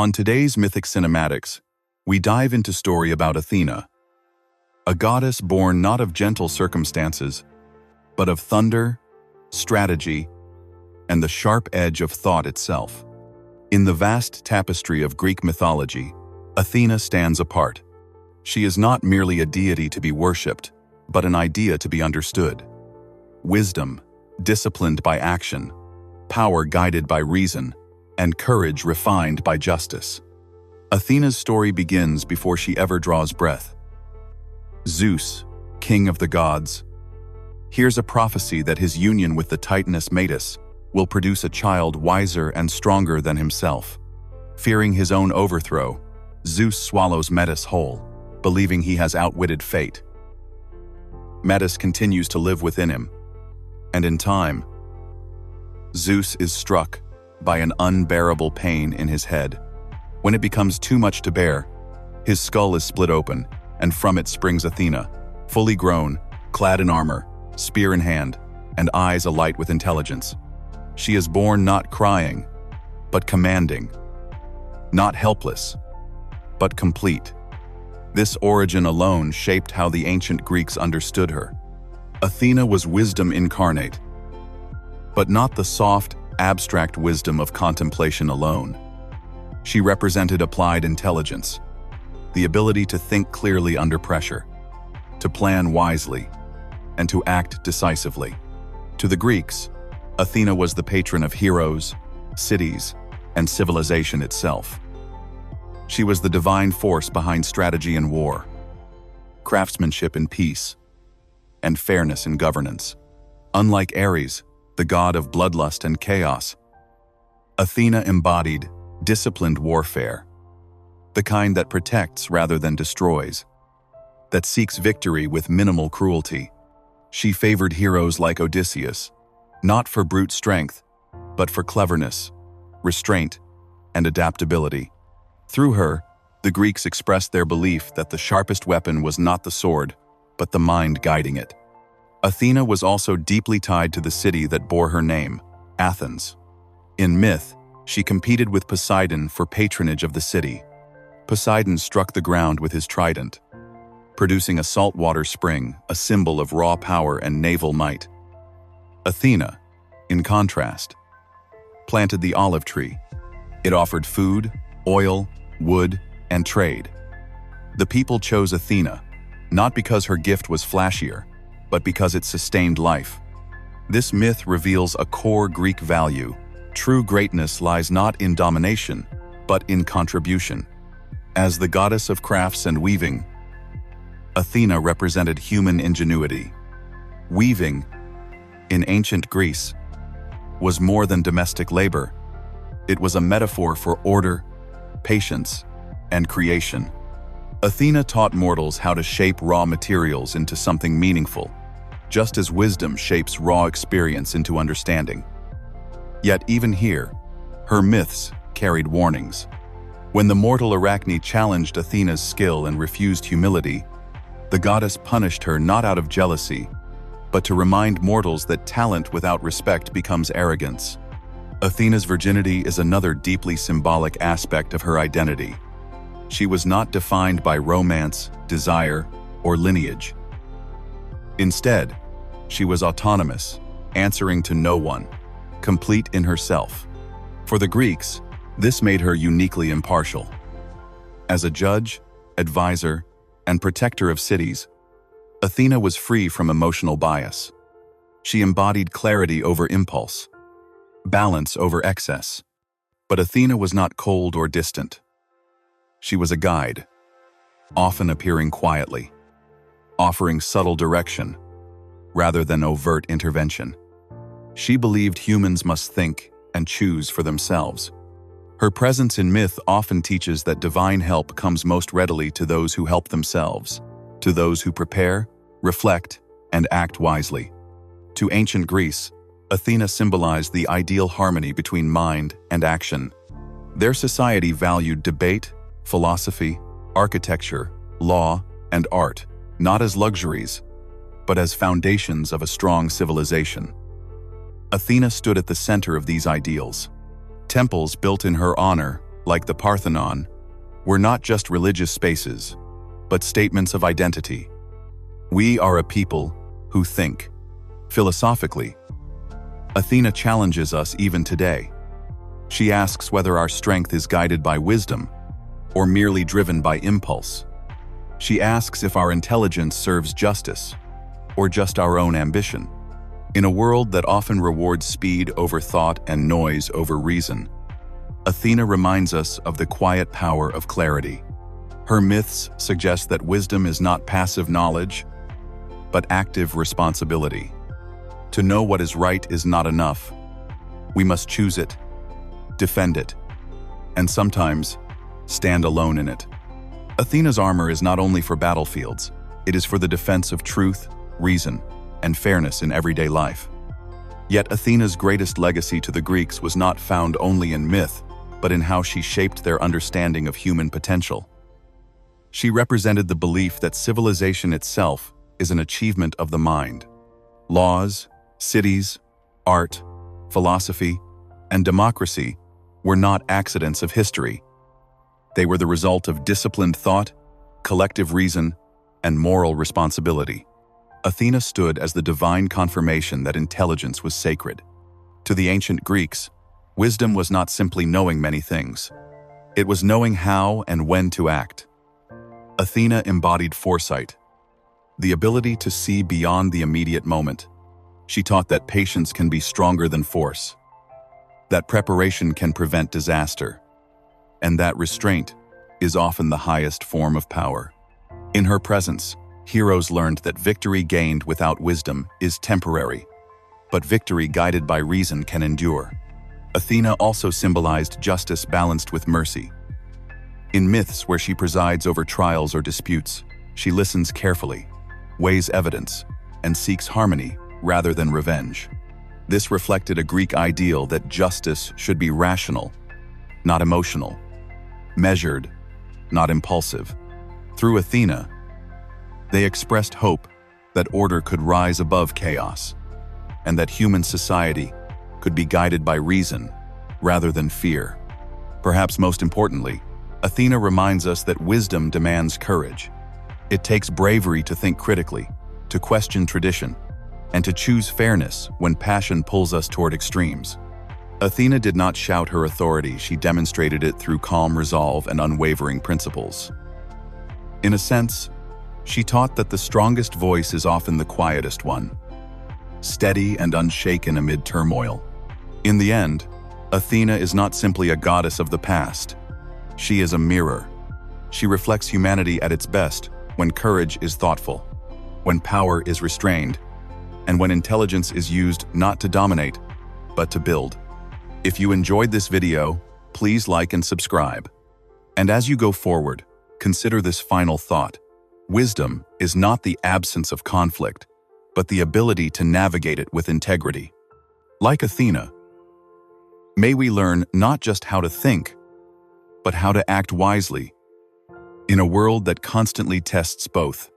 On today's Mythic Cinematics, we dive into story about Athena, a goddess born not of gentle circumstances, but of thunder, strategy, and the sharp edge of thought itself. In the vast tapestry of Greek mythology, Athena stands apart. She is not merely a deity to be worshipped, but an idea to be understood. Wisdom, disciplined by action, power guided by reason, and courage refined by justice. Athena's story begins before she ever draws breath. Zeus, king of the gods, hears a prophecy that his union with the Titaness Metis will produce a child wiser and stronger than himself. Fearing his own overthrow, Zeus swallows Metis whole, believing he has outwitted fate. Metis continues to live within him, and in time, Zeus is struck by an unbearable pain in his head. When it becomes too much to bear, his skull is split open, and from it springs Athena, fully grown, clad in armor, spear in hand, and eyes alight with intelligence. She is born not crying, but commanding, not helpless, but complete. This origin alone shaped how the ancient Greeks understood her. Athena was wisdom incarnate, but not the soft, abstract wisdom of contemplation alone. She represented applied intelligence, the ability to think clearly under pressure, to plan wisely, and to act decisively. To the Greeks, Athena was the patron of heroes, cities, and civilization itself. She was the divine force behind strategy in war, craftsmanship in peace, and fairness in governance. Unlike Ares, the god of bloodlust and chaos, Athena embodied disciplined warfare, the kind that protects rather than destroys, that seeks victory with minimal cruelty. She favored heroes like Odysseus, not for brute strength, but for cleverness, restraint, and adaptability. Through her, the Greeks expressed their belief that the sharpest weapon was not the sword, but the mind guiding it. Athena was also deeply tied to the city that bore her name, Athens. In myth, she competed with Poseidon for patronage of the city. Poseidon struck the ground with his trident, producing a saltwater spring, a symbol of raw power and naval might. Athena, in contrast, planted the olive tree. It offered food, oil, wood, and trade. The people chose Athena, not because her gift was flashier, but because it sustained life. This myth reveals a core Greek value. True greatness lies not in domination, but in contribution. As the goddess of crafts and weaving, Athena represented human ingenuity. Weaving, in ancient Greece, was more than domestic labor. It was a metaphor for order, patience, and creation. Athena taught mortals how to shape raw materials into something meaningful, just as wisdom shapes raw experience into understanding. Yet even here, her myths carried warnings. When the mortal Arachne challenged Athena's skill and refused humility, the goddess punished her not out of jealousy, but to remind mortals that talent without respect becomes arrogance. Athena's virginity is another deeply symbolic aspect of her identity. She was not defined by romance, desire, or lineage. Instead, she was autonomous, answering to no one, complete in herself. For the Greeks, this made her uniquely impartial. As a judge, advisor, and protector of cities, Athena was free from emotional bias. She embodied clarity over impulse, balance over excess. But Athena was not cold or distant. She was a guide, often appearing quietly, offering subtle direction rather than overt intervention. She believed humans must think and choose for themselves. Her presence in myth often teaches that divine help comes most readily to those who help themselves, to those who prepare, reflect, and act wisely. To ancient Greece, Athena symbolized the ideal harmony between mind and action. Their society valued debate, philosophy, architecture, law, and art, not as luxuries, but as foundations of a strong civilization. Athena stood at the center of these ideals. Temples built in her honor, like the Parthenon, were not just religious spaces, but statements of identity. We are a people who think. Philosophically, Athena challenges us even today. She asks whether our strength is guided by wisdom or merely driven by impulse. She asks if our intelligence serves justice or just our own ambition. In a world that often rewards speed over thought and noise over reason, Athena reminds us of the quiet power of clarity. Her myths suggest that wisdom is not passive knowledge, but active responsibility. To know what is right is not enough. We must choose it, defend it, and sometimes stand alone in it. Athena's armor is not only for battlefields, it is for the defense of truth, reason, and fairness in everyday life. Yet Athena's greatest legacy to the Greeks was not found only in myth, but in how she shaped their understanding of human potential. She represented the belief that civilization itself is an achievement of the mind. Laws, cities, art, philosophy, and democracy were not accidents of history. They were the result of disciplined thought, collective reason, and moral responsibility. Athena stood as the divine confirmation that intelligence was sacred. To the ancient Greeks, wisdom was not simply knowing many things. It was knowing how and when to act. Athena embodied foresight, the ability to see beyond the immediate moment. She taught that patience can be stronger than force, that preparation can prevent disaster, and that restraint is often the highest form of power. In her presence, heroes learned that victory gained without wisdom is temporary, but victory guided by reason can endure. Athena also symbolized justice balanced with mercy. In myths where she presides over trials or disputes, she listens carefully, weighs evidence, and seeks harmony rather than revenge. This reflected a Greek ideal that justice should be rational, not emotional, measured, not impulsive. Through Athena, they expressed hope that order could rise above chaos, and that human society could be guided by reason rather than fear. Perhaps most importantly, Athena reminds us that wisdom demands courage. It takes bravery to think critically, to question tradition, and to choose fairness when passion pulls us toward extremes. Athena did not shout her authority, she demonstrated it through calm resolve and unwavering principles. In a sense, she taught that the strongest voice is often the quietest one, steady and unshaken amid turmoil. In the end, Athena is not simply a goddess of the past. She is a mirror. She reflects humanity at its best when courage is thoughtful, when power is restrained, and when intelligence is used not to dominate, but to build. If you enjoyed this video, please like and subscribe. And as you go forward, consider this final thought. Wisdom is not the absence of conflict, but the ability to navigate it with integrity. Like Athena, may we learn not just how to think, but how to act wisely in a world that constantly tests both.